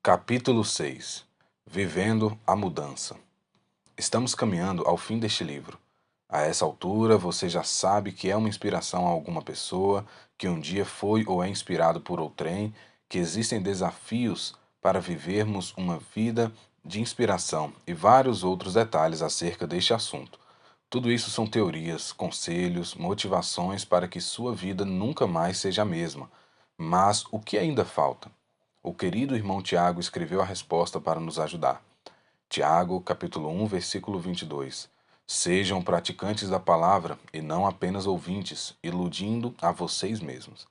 Capítulo 6. Vivendo a mudança. Estamos caminhando ao fim deste livro. A essa altura, você já sabe que é uma inspiração a alguma pessoa, que um dia foi ou é inspirado por outrem, que existem desafios para vivermos uma vida de inspiração e vários outros detalhes acerca deste assunto. Tudo isso são teorias, conselhos, motivações para que sua vida nunca mais seja a mesma. Mas o que ainda falta? O querido irmão Tiago escreveu a resposta para nos ajudar. Tiago, capítulo 1, versículo 22. Sejam praticantes da palavra e não apenas ouvintes, iludindo a vocês mesmos.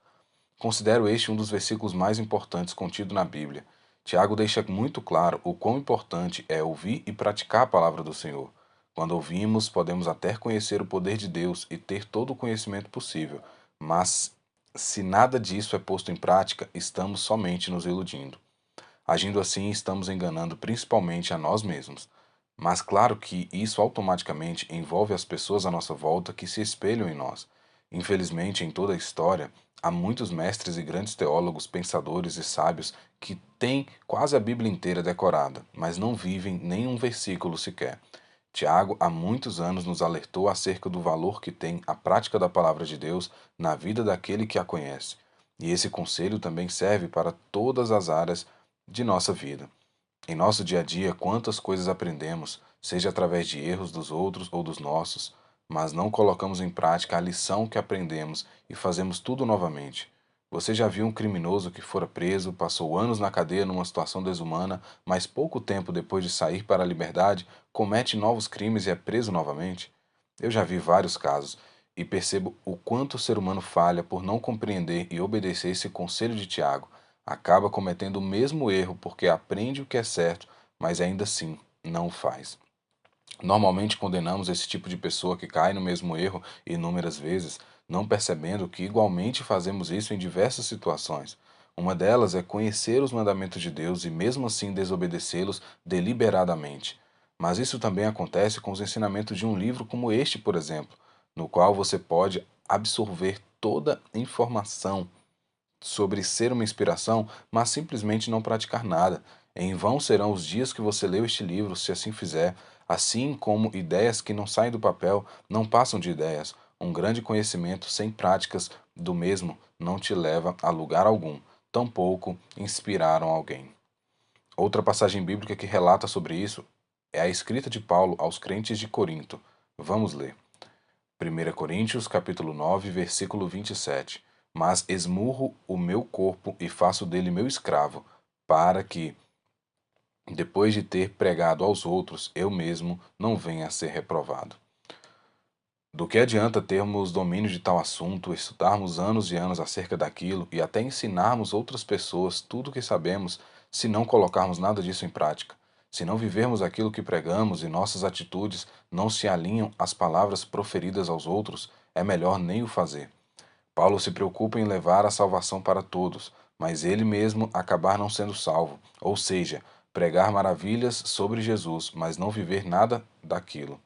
Considero este um dos versículos mais importantes contido na Bíblia. Tiago deixa muito claro o quão importante é ouvir e praticar a palavra do Senhor. Quando ouvimos, podemos até conhecer o poder de Deus e ter todo o conhecimento possível, mas se nada disso é posto em prática, estamos somente nos iludindo. Agindo assim, estamos enganando principalmente a nós mesmos. Mas claro que isso automaticamente envolve as pessoas à nossa volta que se espelham em nós. Infelizmente, em toda a história, há muitos mestres e grandes teólogos, pensadores e sábios que têm quase a Bíblia inteira decorada, mas não vivem nenhum versículo sequer. Tiago, há muitos anos, nos alertou acerca do valor que tem a prática da palavra de Deus na vida daquele que a conhece. E esse conselho também serve para todas as áreas de nossa vida. Em nosso dia a dia, quantas coisas aprendemos, seja através de erros dos outros ou dos nossos, mas não colocamos em prática a lição que aprendemos e fazemos tudo novamente. Você já viu um criminoso que fora preso, passou anos na cadeia numa situação desumana, mas pouco tempo depois de sair para a liberdade, comete novos crimes e é preso novamente? Eu já vi vários casos e percebo o quanto o ser humano falha por não compreender e obedecer esse conselho de Tiago. Acaba cometendo o mesmo erro porque aprende o que é certo, mas ainda assim não o faz. Normalmente condenamos esse tipo de pessoa que cai no mesmo erro inúmeras vezes, não percebendo que igualmente fazemos isso em diversas situações. Uma delas é conhecer os mandamentos de Deus e mesmo assim desobedecê-los deliberadamente. Mas isso também acontece com os ensinamentos de um livro como este, por exemplo, no qual você pode absorver toda a informação sobre ser uma inspiração, mas simplesmente não praticar nada. Em vão serão os dias que você leu este livro, se assim fizer, assim como ideias que não saem do papel não passam de ideias. Um grande conhecimento sem práticas do mesmo não te leva a lugar algum, tampouco inspiraram alguém. Outra passagem bíblica que relata sobre isso é a escrita de Paulo aos crentes de Corinto. Vamos ler. 1 Coríntios capítulo 9, versículo 27. Mas esmurro o meu corpo e faço dele meu escravo, para que, depois de ter pregado aos outros, eu mesmo não venha a ser reprovado. Do que adianta termos domínio de tal assunto, estudarmos anos e anos acerca daquilo e até ensinarmos outras pessoas tudo o que sabemos, se não colocarmos nada disso em prática? Se não vivermos aquilo que pregamos e nossas atitudes não se alinham às palavras proferidas aos outros, é melhor nem o fazer. Paulo se preocupa em levar a salvação para todos, mas ele mesmo acabar não sendo salvo, ou seja, pregar maravilhas sobre Jesus, mas não viver nada daquilo.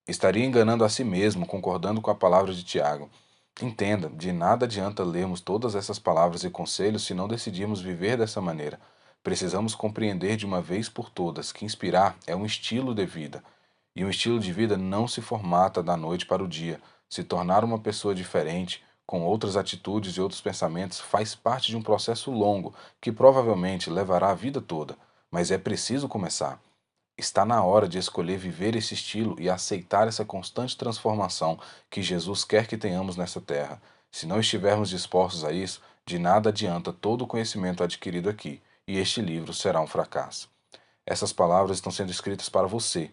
Estaria enganando a si mesmo, concordando com a palavra de Tiago. Entenda, de nada adianta lermos todas essas palavras e conselhos se não decidirmos viver dessa maneira. Precisamos compreender de uma vez por todas que inspirar é um estilo de vida, e um estilo de vida não se formata da noite para o dia. Se tornar uma pessoa diferente, com outras atitudes e outros pensamentos, faz parte de um processo longo que provavelmente levará a vida toda, mas é preciso começar. Está na hora de escolher viver esse estilo e aceitar essa constante transformação que Jesus quer que tenhamos nessa terra. Se não estivermos dispostos a isso, de nada adianta todo o conhecimento adquirido aqui, e este livro será um fracasso. Essas palavras estão sendo escritas para você,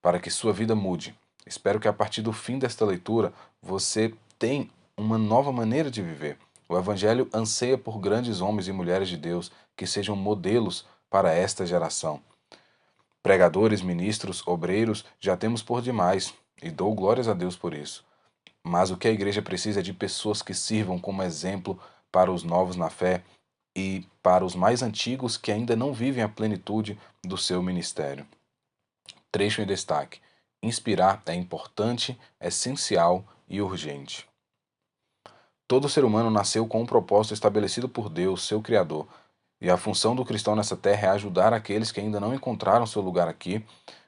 para que sua vida mude. Espero que a partir do fim desta leitura você tenha uma nova maneira de viver. O Evangelho anseia por grandes homens e mulheres de Deus que sejam modelos para esta geração. Pregadores, ministros, obreiros, já temos por demais, e dou glórias a Deus por isso. Mas o que a igreja precisa é de pessoas que sirvam como exemplo para os novos na fé e para os mais antigos que ainda não vivem a plenitude do seu ministério. Trecho em destaque: inspirar é importante, essencial e urgente. Todo ser humano nasceu com um propósito estabelecido por Deus, seu Criador. E a função do cristão nessa terra é ajudar aqueles que ainda não encontraram seu lugar aqui,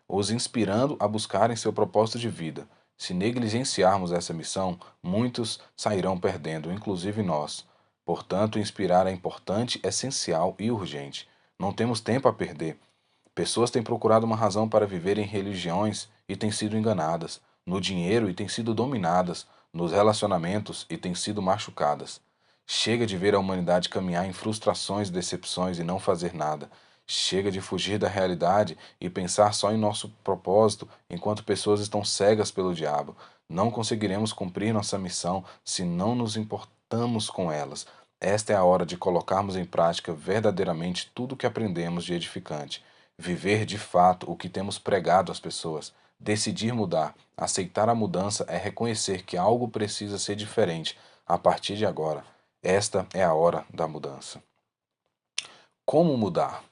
os inspirando a buscarem seu propósito de vida. Se negligenciarmos essa missão, muitos sairão perdendo, inclusive nós. Portanto, inspirar é importante, essencial e urgente. Não temos tempo a perder. Pessoas têm procurado uma razão para viver em religiões e têm sido enganadas, no dinheiro e têm sido dominadas, nos relacionamentos e têm sido machucadas. Chega de ver a humanidade caminhar em frustrações e decepções e não fazer nada. Chega de fugir da realidade e pensar só em nosso propósito enquanto pessoas estão cegas pelo diabo. Não conseguiremos cumprir nossa missão se não nos importamos com elas. Esta é a hora de colocarmos em prática verdadeiramente tudo o que aprendemos de edificante. Viver de fato o que temos pregado às pessoas. Decidir mudar, aceitar a mudança é reconhecer que algo precisa ser diferente a partir de agora. Esta é a hora da mudança. Como mudar?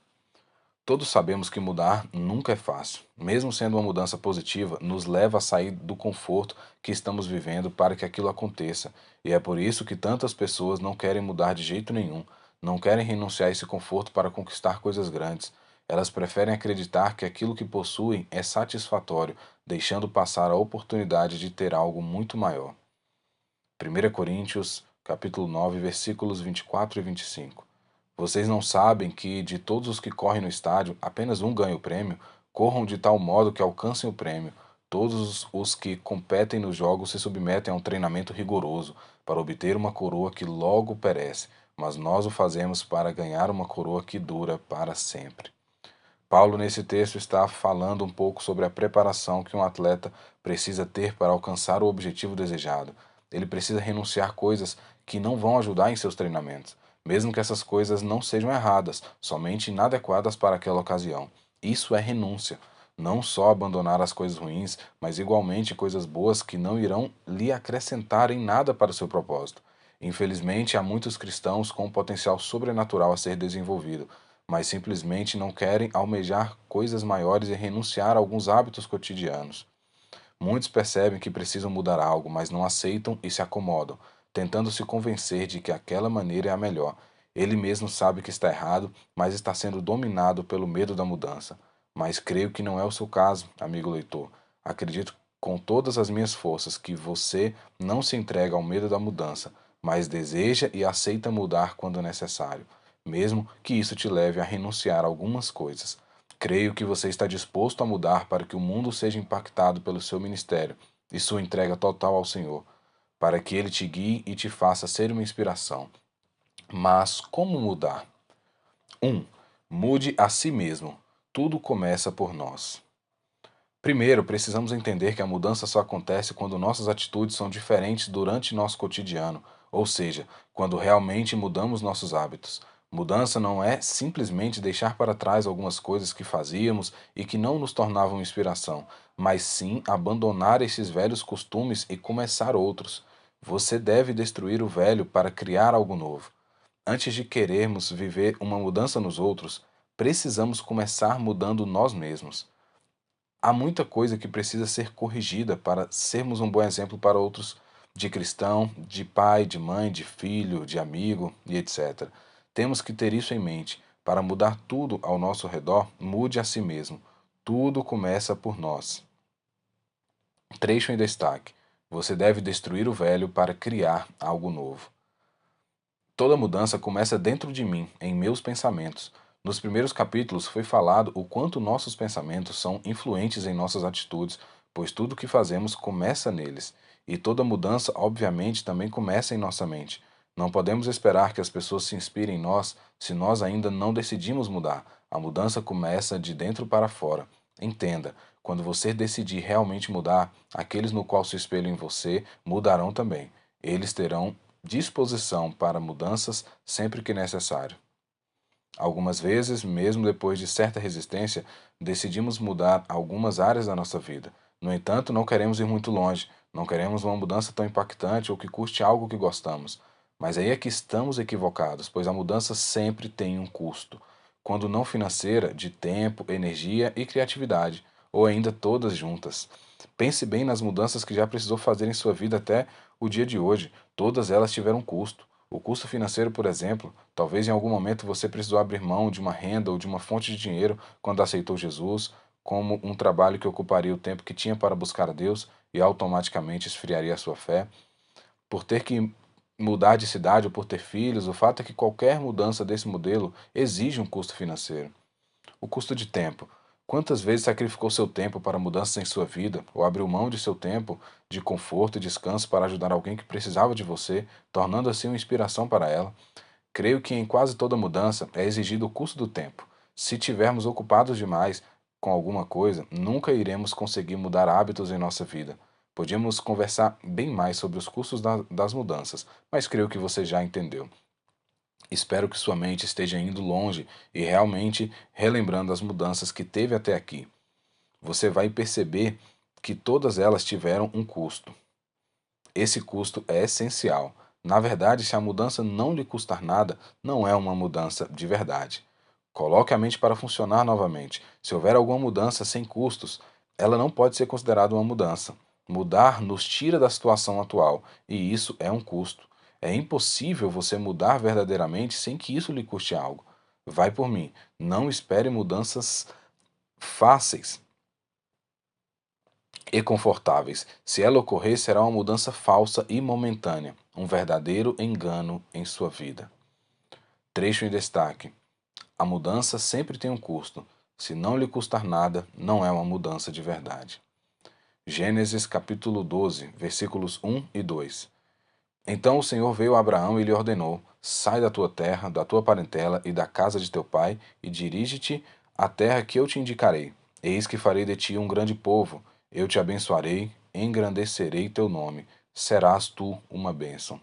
Todos sabemos que mudar nunca é fácil. Mesmo sendo uma mudança positiva, nos leva a sair do conforto que estamos vivendo para que aquilo aconteça. E é por isso que tantas pessoas não querem mudar de jeito nenhum, não querem renunciar a esse conforto para conquistar coisas grandes. Elas preferem acreditar que aquilo que possuem é satisfatório, deixando passar a oportunidade de ter algo muito maior. 1 Coríntios, capítulo 9, versículos 24 e 25. Vocês não sabem que, de todos os que correm no estádio, apenas um ganha o prêmio? Corram de tal modo que alcancem o prêmio. Todos os que competem nos jogos se submetem a um treinamento rigoroso para obter uma coroa que logo perece, mas nós o fazemos para ganhar uma coroa que dura para sempre. Paulo, nesse texto, está falando um pouco sobre a preparação que um atleta precisa ter para alcançar o objetivo desejado. Ele precisa renunciar coisas que não vão ajudar em seus treinamentos, mesmo que essas coisas não sejam erradas, somente inadequadas para aquela ocasião. Isso é renúncia. Não só abandonar as coisas ruins, mas igualmente coisas boas que não irão lhe acrescentar em nada para o seu propósito. Infelizmente, há muitos cristãos com um potencial sobrenatural a ser desenvolvido, mas simplesmente não querem almejar coisas maiores e renunciar a alguns hábitos cotidianos. Muitos percebem que precisam mudar algo, mas não aceitam e se acomodam, tentando se convencer de que aquela maneira é a melhor. Ele mesmo sabe que está errado, mas está sendo dominado pelo medo da mudança. Mas creio que não é o seu caso, amigo leitor. Acredito com todas as minhas forças que você não se entrega ao medo da mudança, mas deseja e aceita mudar quando necessário, mesmo que isso te leve a renunciar a algumas coisas. Creio que você está disposto a mudar para que o mundo seja impactado pelo seu ministério e sua entrega total ao Senhor, para que Ele te guie e te faça ser uma inspiração. Mas como mudar? 1. Mude a si mesmo. Tudo começa por nós. Primeiro, precisamos entender que a mudança só acontece quando nossas atitudes são diferentes durante nosso cotidiano, ou seja, quando realmente mudamos nossos hábitos. Mudança não é simplesmente deixar para trás algumas coisas que fazíamos e que não nos tornavam inspiração, mas sim abandonar esses velhos costumes e começar outros. Você deve destruir o velho para criar algo novo. Antes de querermos viver uma mudança nos outros, precisamos começar mudando nós mesmos. Há muita coisa que precisa ser corrigida para sermos um bom exemplo para outros, de cristão, de pai, de mãe, de filho, de amigo e etc. Temos que ter isso em mente. Para mudar tudo ao nosso redor, mude a si mesmo. Tudo começa por nós. Trecho em destaque. Você deve destruir o velho para criar algo novo. Toda mudança começa dentro de mim, em meus pensamentos. Nos primeiros capítulos foi falado o quanto nossos pensamentos são influentes em nossas atitudes, pois tudo o que fazemos começa neles. E toda mudança, obviamente, também começa em nossa mente. Não podemos esperar que as pessoas se inspirem em nós se nós ainda não decidimos mudar. A mudança começa de dentro para fora. Entenda, quando você decidir realmente mudar, aqueles no qual se espelham em você mudarão também. Eles terão disposição para mudanças sempre que necessário. Algumas vezes, mesmo depois de certa resistência, decidimos mudar algumas áreas da nossa vida. No entanto, não queremos ir muito longe, não queremos uma mudança tão impactante ou que custe algo que gostamos. Mas aí é que estamos equivocados, pois a mudança sempre tem um custo. Quando não financeira, de tempo, energia e criatividade, ou ainda todas juntas. Pense bem nas mudanças que já precisou fazer em sua vida até o dia de hoje. Todas elas tiveram custo. O custo financeiro, por exemplo, talvez em algum momento você precisou abrir mão de uma renda ou de uma fonte de dinheiro quando aceitou Jesus, como um trabalho que ocuparia o tempo que tinha para buscar a Deus e automaticamente esfriaria a sua fé. Por ter que mudar de cidade ou por ter filhos, o fato é que qualquer mudança desse modelo exige um custo financeiro. O custo de tempo. Quantas vezes sacrificou seu tempo para mudanças em sua vida, ou abriu mão de seu tempo de conforto e descanso para ajudar alguém que precisava de você, tornando assim uma inspiração para ela? Creio que em quase toda mudança é exigido o custo do tempo. Se tivermos ocupados demais com alguma coisa, nunca iremos conseguir mudar hábitos em nossa vida. Podíamos conversar bem mais sobre os custos das mudanças, mas creio que você já entendeu. Espero que sua mente esteja indo longe e realmente relembrando as mudanças que teve até aqui. Você vai perceber que todas elas tiveram um custo. Esse custo é essencial. Na verdade, se a mudança não lhe custar nada, não é uma mudança de verdade. Coloque a mente para funcionar novamente. Se houver alguma mudança sem custos, ela não pode ser considerada uma mudança. Mudar nos tira da situação atual, e isso é um custo. É impossível você mudar verdadeiramente sem que isso lhe custe algo. Vai por mim. Não espere mudanças fáceis e confortáveis. Se ela ocorrer, será uma mudança falsa e momentânea, um verdadeiro engano em sua vida. Trecho em destaque: a mudança sempre tem um custo. Se não lhe custar nada, não é uma mudança de verdade. Gênesis capítulo 12, versículos 1 e 2. Então o Senhor veio a Abraão e lhe ordenou: Sai da tua terra, da tua parentela e da casa de teu pai, e dirige-te à terra que eu te indicarei. Eis que farei de ti um grande povo, eu te abençoarei, engrandecerei teu nome, serás tu uma bênção.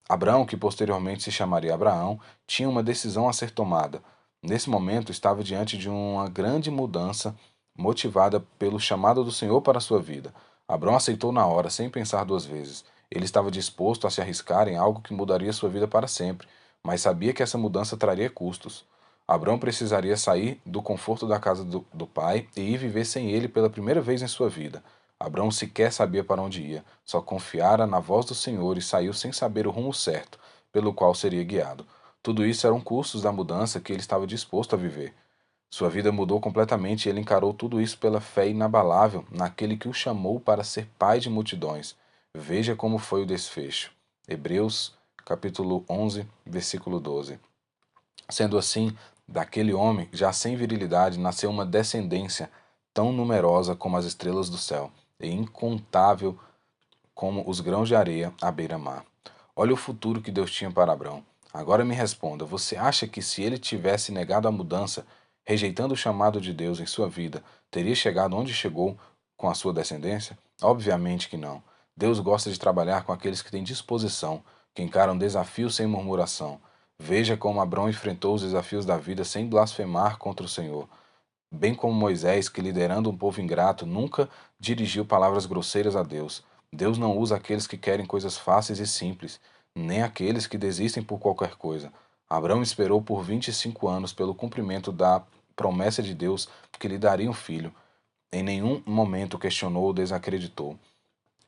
Abraão, que posteriormente se chamaria Abraão, tinha uma decisão a ser tomada. Nesse momento, estava diante de uma grande mudança motivada pelo chamado do Senhor para a sua vida. Abraão aceitou na hora, sem pensar duas vezes. Ele estava disposto a se arriscar em algo que mudaria sua vida para sempre, mas sabia que essa mudança traria custos. Abraão precisaria sair do conforto da casa do pai e ir viver sem ele pela primeira vez em sua vida. Abraão sequer sabia para onde ia, só confiara na voz do Senhor e saiu sem saber o rumo certo, pelo qual seria guiado. Tudo isso eram custos da mudança que ele estava disposto a viver. Sua vida mudou completamente e ele encarou tudo isso pela fé inabalável naquele que o chamou para ser pai de multidões. Veja como foi o desfecho. Hebreus, capítulo 11, versículo 12. Sendo assim, daquele homem, já sem virilidade, nasceu uma descendência tão numerosa como as estrelas do céu e incontável como os grãos de areia à beira-mar. Olha o futuro que Deus tinha para Abraão. Agora me responda: você acha que se ele tivesse negado a mudança, rejeitando o chamado de Deus em sua vida, teria chegado onde chegou com a sua descendência? Obviamente que não. Deus gosta de trabalhar com aqueles que têm disposição, que encaram desafios sem murmuração. Veja como Abraão enfrentou os desafios da vida sem blasfemar contra o Senhor. Bem como Moisés, que liderando um povo ingrato, nunca dirigiu palavras grosseiras a Deus. Deus não usa aqueles que querem coisas fáceis e simples, nem aqueles que desistem por qualquer coisa. Abraão esperou por 25 anos pelo cumprimento da promessa de Deus que lhe daria um filho. Em nenhum momento questionou ou desacreditou.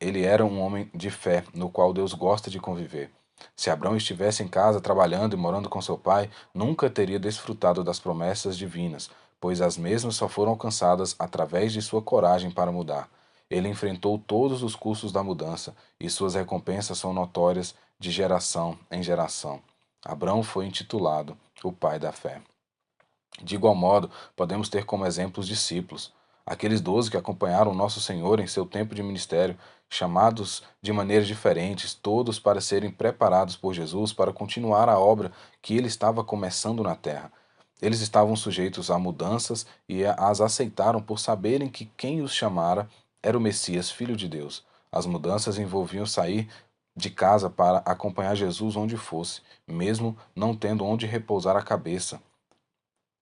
Ele era um homem de fé, no qual Deus gosta de conviver. Se Abraão estivesse em casa trabalhando e morando com seu pai, nunca teria desfrutado das promessas divinas, pois as mesmas só foram alcançadas através de sua coragem para mudar. Ele enfrentou todos os custos da mudança, e suas recompensas são notórias de geração em geração. Abraão foi intitulado o pai da fé. De igual modo, podemos ter como exemplos discípulos, aqueles 12 que acompanharam nosso Senhor em seu tempo de ministério, chamados de maneiras diferentes, todos para serem preparados por Jesus para continuar a obra que ele estava começando na terra. Eles estavam sujeitos a mudanças e as aceitaram por saberem que quem os chamara era o Messias, Filho de Deus. As mudanças envolviam sair de casa para acompanhar Jesus onde fosse, mesmo não tendo onde repousar a cabeça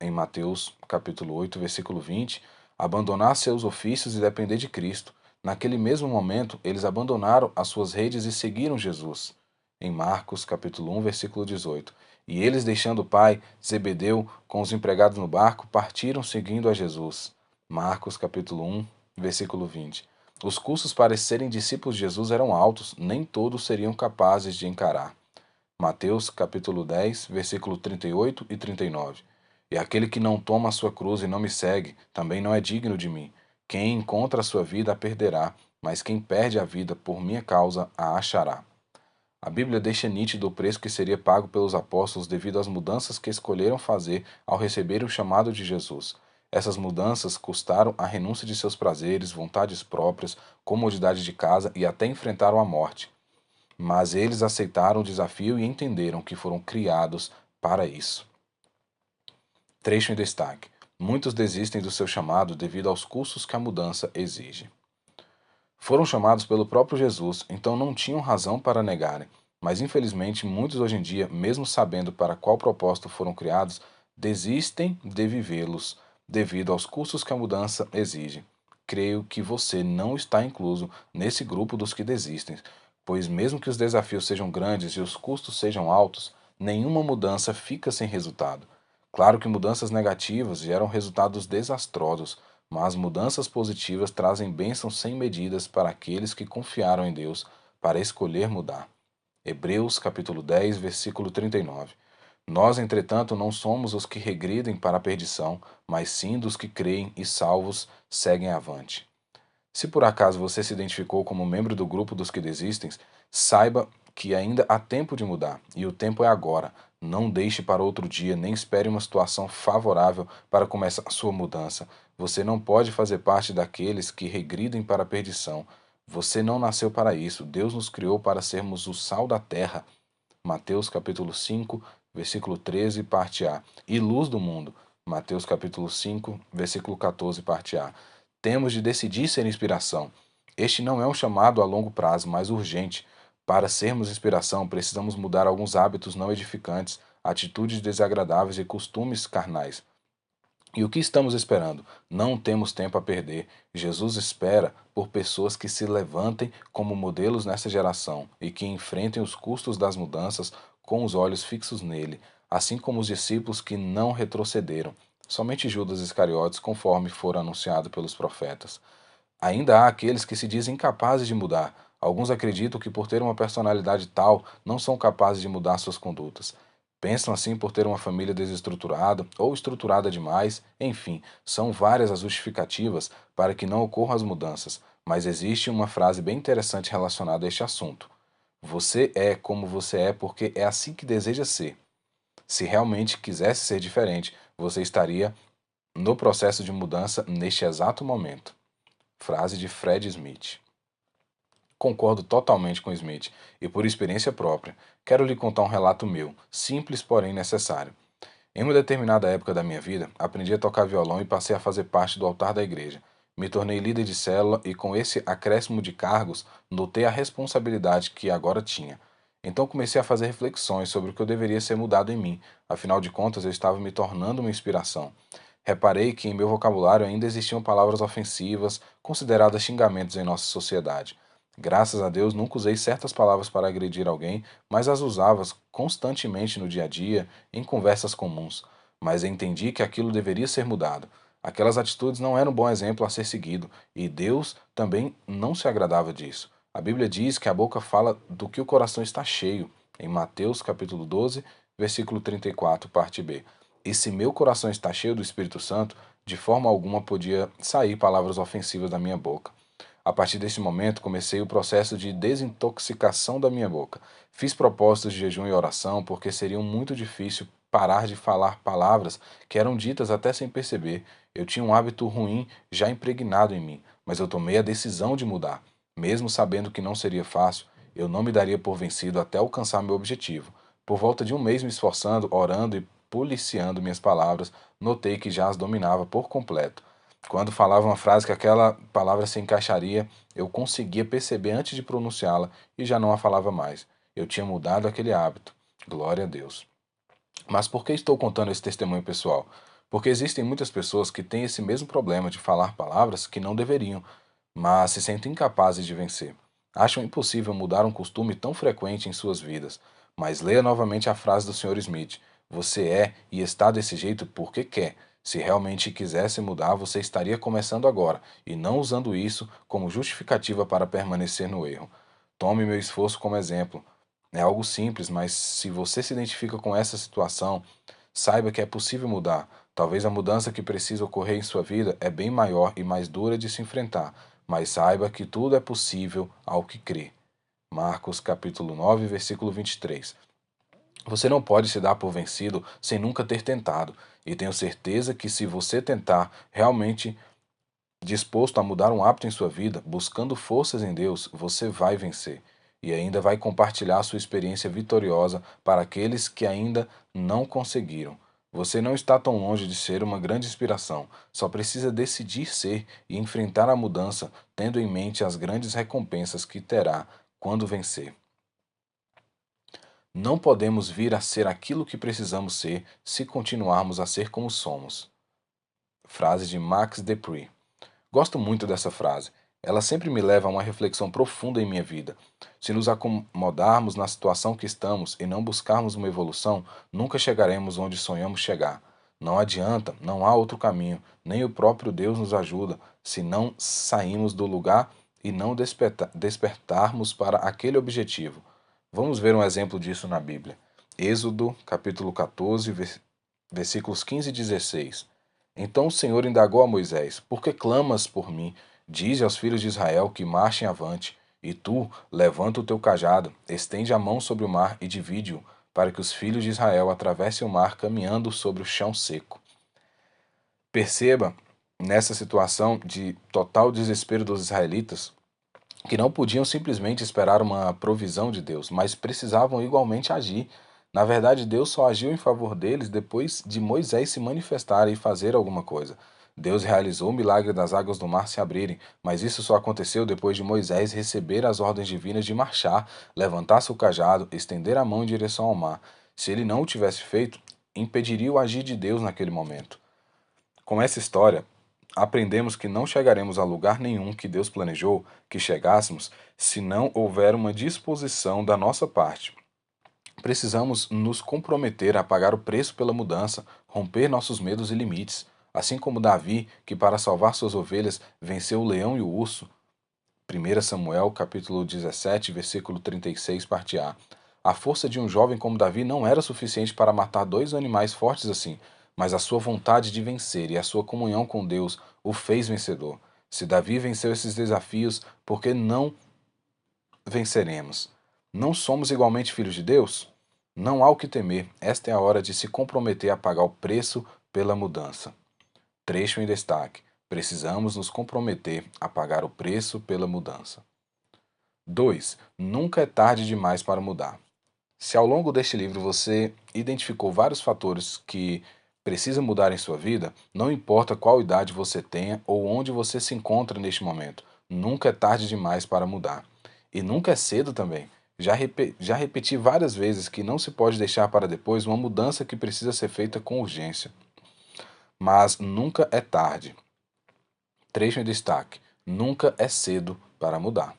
em Mateus capítulo 8, versículo 20, abandonar seus ofícios e depender de Cristo. Naquele mesmo momento, eles abandonaram as suas redes e seguiram Jesus. Em Marcos capítulo 1, versículo 18. E eles, deixando o pai, Zebedeu, com os empregados no barco, partiram seguindo a Jesus. Marcos capítulo 1, versículo 20. Os custos para serem discípulos de Jesus eram altos, nem todos seriam capazes de encarar. Mateus capítulo 10, versículo 38 e 39. E aquele que não toma a sua cruz e não me segue, também não é digno de mim. Quem encontra a sua vida a perderá, mas quem perde a vida por minha causa a achará. A Bíblia deixa nítido o preço que seria pago pelos apóstolos devido às mudanças que escolheram fazer ao receber o chamado de Jesus. Essas mudanças custaram a renúncia de seus prazeres, vontades próprias, comodidade de casa e até enfrentaram a morte. Mas eles aceitaram o desafio e entenderam que foram criados para isso. Trecho em destaque. Muitos desistem do seu chamado devido aos custos que a mudança exige. Foram chamados pelo próprio Jesus, então não tinham razão para negarem. Mas infelizmente, muitos hoje em dia, mesmo sabendo para qual propósito foram criados, desistem de vivê-los devido aos custos que a mudança exige. Creio que você não está incluso nesse grupo dos que desistem, pois mesmo que os desafios sejam grandes e os custos sejam altos, nenhuma mudança fica sem resultado. Claro que mudanças negativas geram resultados desastrosos, mas mudanças positivas trazem bênçãos sem medidas para aqueles que confiaram em Deus para escolher mudar. Hebreus capítulo 10, versículo 39. Nós, entretanto, não somos os que regridem para a perdição, mas sim dos que creem e salvos seguem avante. Se por acaso você se identificou como membro do grupo dos que desistem, saiba que ainda há tempo de mudar, e o tempo é agora. Não deixe para outro dia, nem espere uma situação favorável para começar a sua mudança. Você não pode fazer parte daqueles que regridem para a perdição. Você não nasceu para isso. Deus nos criou para sermos o sal da terra. Mateus capítulo 5, versículo 13, parte A. E luz do mundo. Mateus capítulo 5, versículo 14, parte A. Temos de decidir ser inspiração. Este não é um chamado a longo prazo, mas urgente. Para sermos inspiração, precisamos mudar alguns hábitos não edificantes, atitudes desagradáveis e costumes carnais. E o que estamos esperando? Não temos tempo a perder. Jesus espera por pessoas que se levantem como modelos nessa geração e que enfrentem os custos das mudanças com os olhos fixos nele, assim como os discípulos que não retrocederam. Somente Judas Iscariotes, conforme for anunciado pelos profetas. Ainda há aqueles que se dizem incapazes de mudar. Alguns acreditam que por ter uma personalidade tal, não são capazes de mudar suas condutas. Pensam assim por ter uma família desestruturada ou estruturada demais, enfim, são várias as justificativas para que não ocorram as mudanças, mas existe uma frase bem interessante relacionada a este assunto. Você é como você é porque é assim que deseja ser. Se realmente quisesse ser diferente, você estaria no processo de mudança neste exato momento. Frase de Fred Smith. Concordo totalmente com Smith e, por experiência própria, quero lhe contar um relato meu, simples porém necessário. Em uma determinada época da minha vida, aprendi a tocar violão e passei a fazer parte do altar da igreja. Me tornei líder de célula e, com esse acréscimo de cargos, notei a responsabilidade que agora tinha. Então comecei a fazer reflexões sobre o que eu deveria ser mudado em mim, afinal de contas eu estava me tornando uma inspiração. Reparei que em meu vocabulário ainda existiam palavras ofensivas, consideradas xingamentos em nossa sociedade. Graças a Deus nunca usei certas palavras para agredir alguém, mas as usava constantemente no dia a dia, em conversas comuns. Mas entendi que aquilo deveria ser mudado. Aquelas atitudes não eram um bom exemplo a ser seguido, e Deus também não se agradava disso. A Bíblia diz que a boca fala do que o coração está cheio, em Mateus capítulo 12, versículo 34, parte B. E se meu coração está cheio do Espírito Santo, de forma alguma podia sair palavras ofensivas da minha boca. A partir desse momento, comecei o processo de desintoxicação da minha boca. Fiz propósitos de jejum e oração porque seria muito difícil parar de falar palavras que eram ditas até sem perceber. Eu tinha um hábito ruim já impregnado em mim, mas eu tomei a decisão de mudar. Mesmo sabendo que não seria fácil, eu não me daria por vencido até alcançar meu objetivo. Por volta de um mês me esforçando, orando e policiando minhas palavras, notei que já as dominava por completo. Quando falava uma frase que aquela palavra se encaixaria, eu conseguia perceber antes de pronunciá-la e já não a falava mais. Eu tinha mudado aquele hábito. Glória a Deus. Mas por que estou contando esse testemunho pessoal? Porque existem muitas pessoas que têm esse mesmo problema de falar palavras que não deveriam, mas se sentem incapazes de vencer. Acham impossível mudar um costume tão frequente em suas vidas. Mas leia novamente a frase do Sr. Smith: Você é e está desse jeito porque quer. Se realmente quisesse mudar, você estaria começando agora e não usando isso como justificativa para permanecer no erro. Tome meu esforço como exemplo. É algo simples, mas se você se identifica com essa situação, saiba que é possível mudar. Talvez a mudança que precisa ocorrer em sua vida é bem maior e mais dura de se enfrentar, mas saiba que tudo é possível ao que crê. Marcos capítulo 9, versículo 23. Você não pode se dar por vencido sem nunca ter tentado, e tenho certeza que se você tentar realmente disposto a mudar um hábito em sua vida, buscando forças em Deus, você vai vencer. E ainda vai compartilhar sua experiência vitoriosa para aqueles que ainda não conseguiram. Você não está tão longe de ser uma grande inspiração, só precisa decidir ser e enfrentar a mudança, tendo em mente as grandes recompensas que terá quando vencer. Não podemos vir a ser aquilo que precisamos ser se continuarmos a ser como somos. Frase de Max Dupree. Gosto muito dessa frase. Ela sempre me leva a uma reflexão profunda em minha vida. Se nos acomodarmos na situação que estamos e não buscarmos uma evolução, nunca chegaremos onde sonhamos chegar. Não adianta, não há outro caminho, nem o próprio Deus nos ajuda se não sairmos do lugar e não despertarmos para aquele objetivo. Vamos ver um exemplo disso na Bíblia. Êxodo, capítulo 14, versículos 15 e 16. Então o Senhor indagou a Moisés: Por que clamas por mim? Dize aos filhos de Israel que marchem avante. E tu, levanta o teu cajado, estende a mão sobre o mar e divide-o, para que os filhos de Israel atravessem o mar caminhando sobre o chão seco. Perceba, nessa situação de total desespero dos israelitas, que não podiam simplesmente esperar uma provisão de Deus, mas precisavam igualmente agir. Na verdade, Deus só agiu em favor deles depois de Moisés se manifestar e fazer alguma coisa. Deus realizou o milagre das águas do mar se abrirem, mas isso só aconteceu depois de Moisés receber as ordens divinas de marchar, levantar seu cajado, estender a mão em direção ao mar. Se ele não o tivesse feito, impediria o agir de Deus naquele momento. Com essa história, aprendemos que não chegaremos a lugar nenhum que Deus planejou que chegássemos se não houver uma disposição da nossa parte. Precisamos nos comprometer a pagar o preço pela mudança, romper nossos medos e limites, assim como Davi, que para salvar suas ovelhas venceu o leão e o urso. 1 Samuel, capítulo 17, versículo 36, parte A. A força de um jovem como Davi não era suficiente para matar dois animais fortes assim, mas a sua vontade de vencer e a sua comunhão com Deus o fez vencedor. Se Davi venceu esses desafios, por que não venceremos? Não somos igualmente filhos de Deus? Não há o que temer, esta é a hora de se comprometer a pagar o preço pela mudança. Trecho em destaque. Precisamos nos comprometer a pagar o preço pela mudança. 2. Nunca é tarde demais para mudar. Se ao longo deste livro você identificou vários fatores que precisa mudar em sua vida, não importa qual idade você tenha ou onde você se encontra neste momento, nunca é tarde demais para mudar. E nunca é cedo também. Já repeti várias vezes que não se pode deixar para depois uma mudança que precisa ser feita com urgência. Mas nunca é tarde. Trecho em destaque. Nunca é cedo para mudar.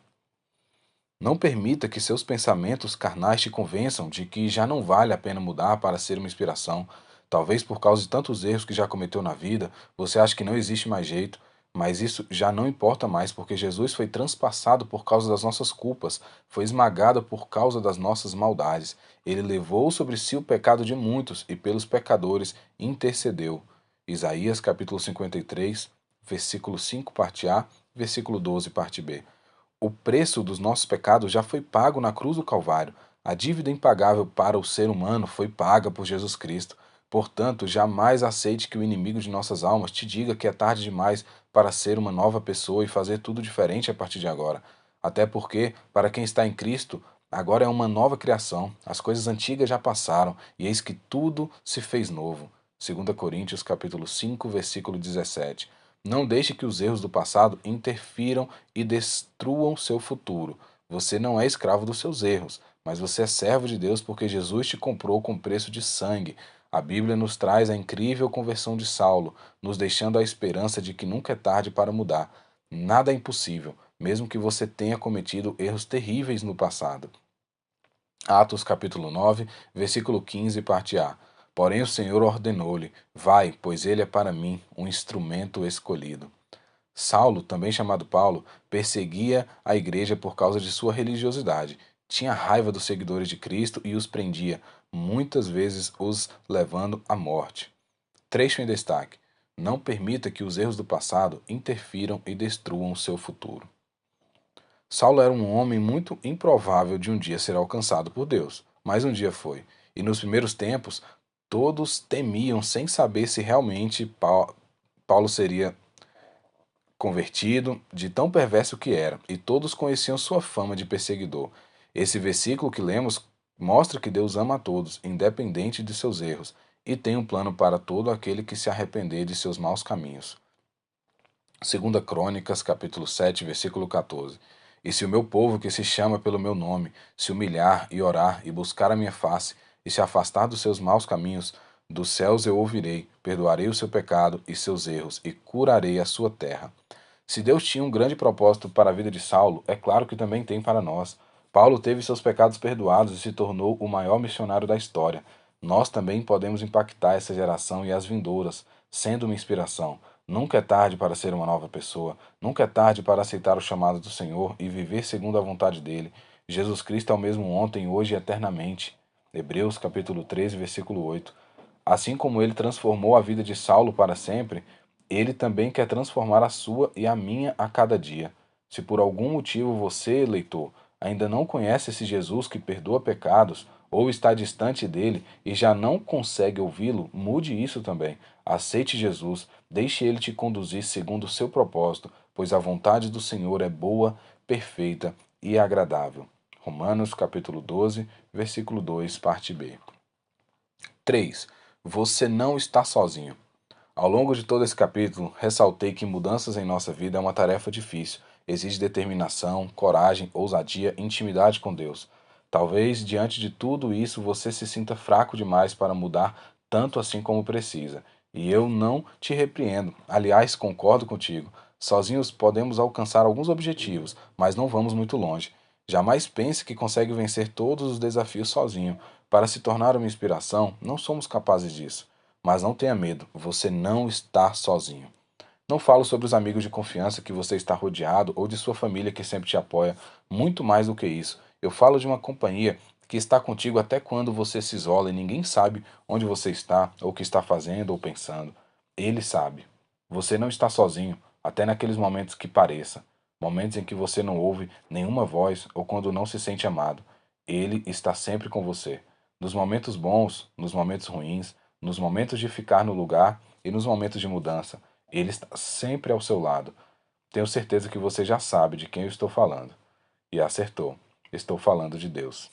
Não permita que seus pensamentos carnais te convençam de que já não vale a pena mudar para ser uma inspiração. Talvez por causa de tantos erros que já cometeu na vida, você ache que não existe mais jeito, mas isso já não importa mais, porque Jesus foi transpassado por causa das nossas culpas, foi esmagado por causa das nossas maldades. Ele levou sobre si o pecado de muitos e pelos pecadores intercedeu. Isaías capítulo 53, versículo 5, parte A, versículo 12, parte B. O preço dos nossos pecados já foi pago na cruz do Calvário. A dívida impagável para o ser humano foi paga por Jesus Cristo. Portanto, jamais aceite que o inimigo de nossas almas te diga que é tarde demais para ser uma nova pessoa e fazer tudo diferente a partir de agora. Até porque, para quem está em Cristo, agora é uma nova criação. As coisas antigas já passaram e eis que tudo se fez novo. 2 Coríntios capítulo 5, versículo 17. Não deixe que os erros do passado interfiram e destruam seu futuro. Você não é escravo dos seus erros, mas você é servo de Deus porque Jesus te comprou com preço de sangue. A Bíblia nos traz a incrível conversão de Saulo, nos deixando a esperança de que nunca é tarde para mudar. Nada é impossível, mesmo que você tenha cometido erros terríveis no passado. Atos capítulo 9, versículo 15, parte A. Porém o Senhor ordenou-lhe: Vai, pois ele é para mim um instrumento escolhido. Saulo, também chamado Paulo, perseguia a igreja por causa de sua religiosidade. tinha raiva dos seguidores de Cristo e os prendia, muitas vezes os levando à morte. Trecho em destaque: não permita que os erros do passado interfiram e destruam o seu futuro. Saulo era um homem muito improvável de um dia ser alcançado por Deus, mas um dia foi. E nos primeiros tempos, todos temiam sem saber se realmente Paulo seria convertido, de tão perverso que era, e todos conheciam sua fama de perseguidor. Esse versículo que lemos mostra que Deus ama a todos, independente de seus erros, e tem um plano para todo aquele que se arrepender de seus maus caminhos. 2 Crônicas, capítulo 7, versículo 14. E se o meu povo, que se chama pelo meu nome, se humilhar e orar e buscar a minha face, e se afastar dos seus maus caminhos, dos céus eu ouvirei, perdoarei o seu pecado e seus erros, e curarei a sua terra. Se Deus tinha um grande propósito para a vida de Saulo, é claro que também tem para nós. Paulo teve seus pecados perdoados e se tornou o maior missionário da história. Nós também podemos impactar essa geração e as vindouras, sendo uma inspiração. Nunca é tarde para ser uma nova pessoa. Nunca é tarde para aceitar o chamado do Senhor e viver segundo a vontade dele. Jesus Cristo é o mesmo ontem, hoje e eternamente. Hebreus capítulo 13, versículo 8. Assim como ele transformou a vida de Saulo para sempre, ele também quer transformar a sua e a minha a cada dia. Se por algum motivo você, leitor, ainda não conhece esse Jesus que perdoa pecados, ou está distante dele e já não consegue ouvi-lo, mude isso também. Aceite Jesus, deixe ele te conduzir segundo o seu propósito, pois a vontade do Senhor é boa, perfeita e agradável. Romanos capítulo 12, versículo 2, parte B. 3. Você não está sozinho. Ao longo de todo esse capítulo, ressaltei que mudanças em nossa vida é uma tarefa difícil, exige determinação, coragem, ousadia, intimidade com Deus. Talvez, diante de tudo isso, você se sinta fraco demais para mudar tanto assim como precisa. E eu não te repreendo. Aliás, concordo contigo. Sozinhos podemos alcançar alguns objetivos, mas não vamos muito longe. Jamais pense que consegue vencer todos os desafios sozinho. Para se tornar uma inspiração, não somos capazes disso. Mas não tenha medo, você não está sozinho. Não falo sobre os amigos de confiança que você está rodeado ou de sua família que sempre te apoia. Muito mais do que isso. Eu falo de uma companhia que está contigo até quando você se isola e ninguém sabe onde você está, ou o que está fazendo ou pensando. Ele sabe. Você não está sozinho, até naqueles momentos que pareça. Momentos em que você não ouve nenhuma voz ou quando não se sente amado. Ele está sempre com você. Nos momentos bons, nos momentos ruins, nos momentos de ficar no lugar e nos momentos de mudança. Ele está sempre ao seu lado. Tenho certeza que você já sabe de quem eu estou falando. E acertou. Estou falando de Deus.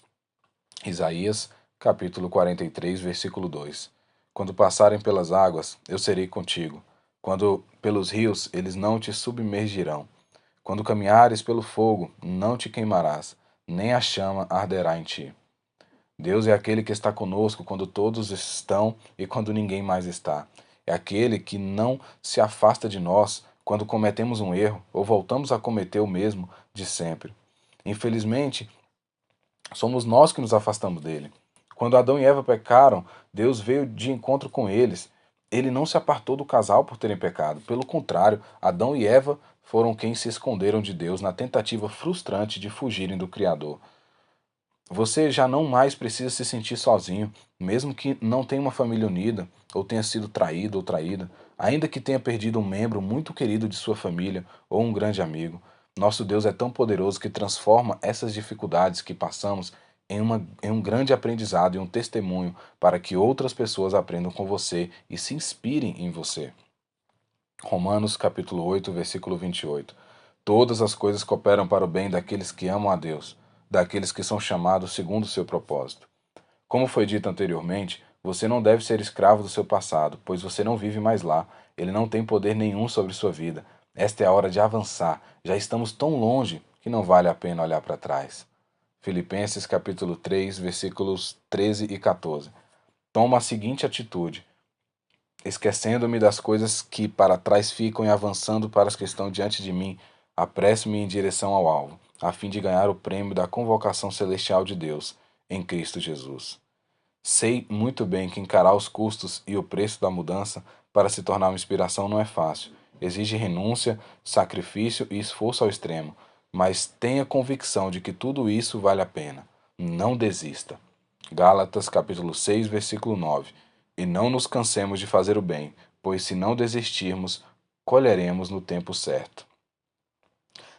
Isaías, capítulo 43, versículo 2. Quando passarem pelas águas, eu serei contigo. Quando pelos rios, eles não te submergirão. Quando caminhares pelo fogo, não te queimarás, nem a chama arderá em ti. Deus é aquele que está conosco quando todos estão e quando ninguém mais está. É aquele que não se afasta de nós quando cometemos um erro ou voltamos a cometer o mesmo de sempre. Infelizmente, somos nós que nos afastamos dele. Quando Adão e Eva pecaram, Deus veio de encontro com eles. Ele não se apartou do casal por terem pecado. Pelo contrário, Adão e Eva foram quem se esconderam de Deus na tentativa frustrante de fugirem do Criador. Você já não mais precisa se sentir sozinho, mesmo que não tenha uma família unida, ou tenha sido traído ou traída, ainda que tenha perdido um membro muito querido de sua família ou um grande amigo. Nosso Deus é tão poderoso que transforma essas dificuldades que passamos em um grande aprendizado e um testemunho para que outras pessoas aprendam com você e se inspirem em você. Romanos capítulo 8, versículo 28. Todas as coisas cooperam para o bem daqueles que amam a Deus, daqueles que são chamados segundo o seu propósito. Como foi dito anteriormente, você não deve ser escravo do seu passado, pois você não vive mais lá. Ele não tem poder nenhum sobre sua vida. Esta é a hora de avançar. Já estamos tão longe que não vale a pena olhar para trás. Filipenses capítulo 3, versículos 13 e 14. Toma a seguinte atitude: esquecendo-me das coisas que para trás ficam e avançando para as que estão diante de mim, apresso-me em direção ao alvo, a fim de ganhar o prêmio da convocação celestial de Deus, em Cristo Jesus. Sei muito bem que encarar os custos e o preço da mudança para se tornar uma inspiração não é fácil. Exige renúncia, sacrifício e esforço ao extremo. mas tenha convicção de que tudo isso vale a pena. Não desista. Gálatas capítulo 6, versículo 9. E não nos cansemos de fazer o bem, pois se não desistirmos, colheremos no tempo certo.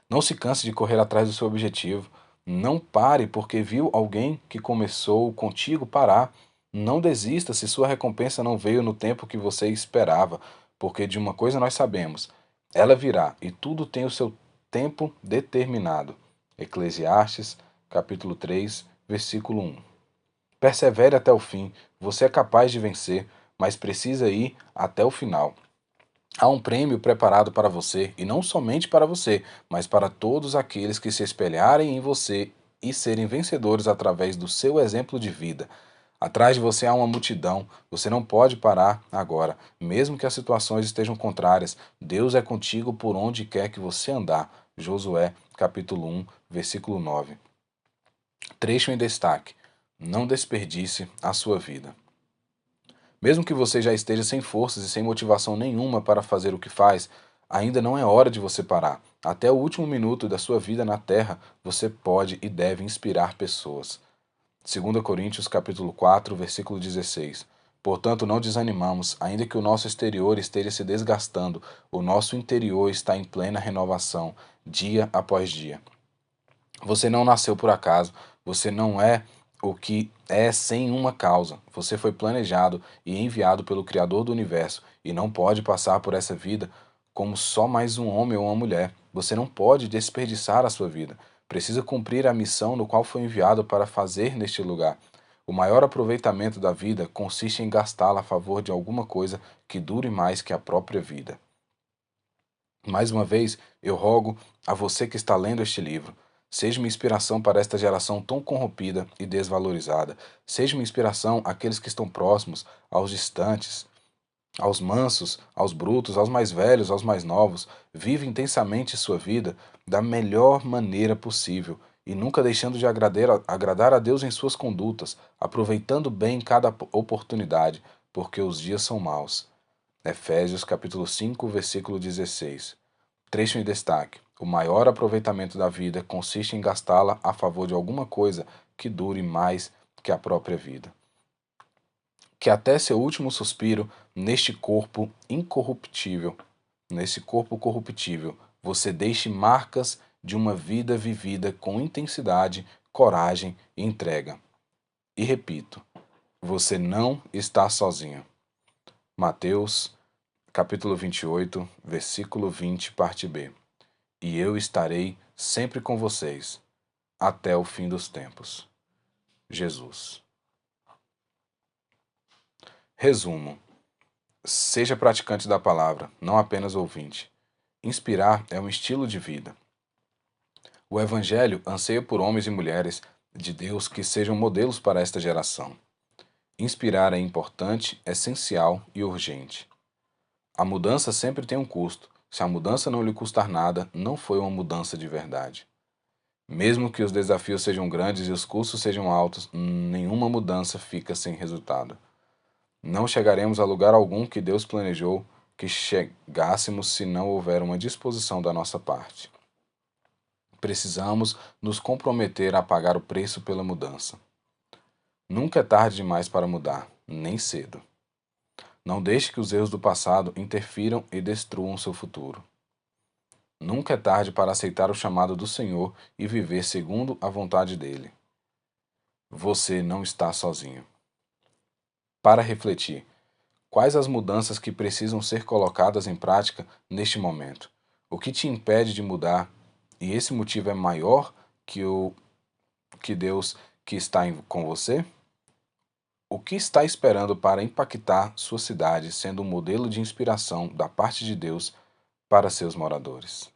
Não se canse de correr atrás do seu objetivo. Não pare porque viu alguém que começou contigo parar. Não desista se sua recompensa não veio no tempo que você esperava, porque de uma coisa nós sabemos: ela virá e tudo tem o seu tempo determinado. Eclesiastes, capítulo 3, versículo 1. Persevere até o fim. Você é capaz de vencer, mas precisa ir até o final. Há um prêmio preparado para você, e não somente para você, mas para todos aqueles que se espelharem em você e serem vencedores através do seu exemplo de vida. Atrás de você há uma multidão, você não pode parar agora, mesmo que as situações estejam contrárias. Deus é contigo por onde quer que você andar. Josué, capítulo 1, versículo 9. Trecho em destaque: não desperdice a sua vida. Mesmo que você já esteja sem forças e sem motivação nenhuma para fazer o que faz, ainda não é hora de você parar. Até o último minuto da sua vida na Terra, você pode e deve inspirar pessoas. 2 Coríntios capítulo 4, versículo 16. Portanto, não desanimamos, ainda que o nosso exterior esteja se desgastando, o nosso interior está em plena renovação, dia após dia. Você não nasceu por acaso, você não é o que é sem uma causa. Você foi planejado e enviado pelo Criador do Universo e não pode passar por essa vida como só mais um homem ou uma mulher. Você não pode desperdiçar a sua vida. Precisa cumprir a missão no qual foi enviado para fazer neste lugar. O maior aproveitamento da vida consiste em gastá-la a favor de alguma coisa que dure mais que a própria vida. Mais uma vez, eu rogo a você que está lendo este livro: seja uma inspiração para esta geração tão corrompida e desvalorizada. Seja uma inspiração àqueles que estão próximos, aos distantes, aos mansos, aos brutos, aos mais velhos, aos mais novos. Vive intensamente sua vida da melhor maneira possível e nunca deixando de agradar a Deus em suas condutas, aproveitando bem cada oportunidade, porque os dias são maus. Efésios capítulo 5, versículo 16. Trecho em destaque: o maior aproveitamento da vida consiste em gastá-la a favor de alguma coisa que dure mais que a própria vida. Que até seu último suspiro, nesse corpo corruptível, você deixe marcas de uma vida vivida com intensidade, coragem e entrega. E repito, você não está sozinho. Mateus, capítulo 28, versículo 20, parte B. E eu estarei sempre com vocês, até o fim dos tempos. Jesus. Resumo: seja praticante da palavra, não apenas ouvinte. Inspirar é um estilo de vida. O Evangelho anseia por homens e mulheres de Deus que sejam modelos para esta geração. Inspirar é importante, essencial e urgente. A mudança sempre tem um custo. Se a mudança não lhe custar nada, não foi uma mudança de verdade. Mesmo que os desafios sejam grandes e os custos sejam altos, nenhuma mudança fica sem resultado. Não chegaremos a lugar algum que Deus planejou que chegássemos se não houver uma disposição da nossa parte. Precisamos nos comprometer a pagar o preço pela mudança. Nunca é tarde demais para mudar, nem cedo. Não deixe que os erros do passado interfiram e destruam seu futuro. Nunca é tarde para aceitar o chamado do Senhor e viver segundo a vontade dele. Você não está sozinho. Para refletir: quais as mudanças que precisam ser colocadas em prática neste momento? O que te impede de mudar? E esse motivo é maior que Deus que está com você? O que está esperando para impactar sua cidade, sendo um modelo de inspiração da parte de Deus para seus moradores?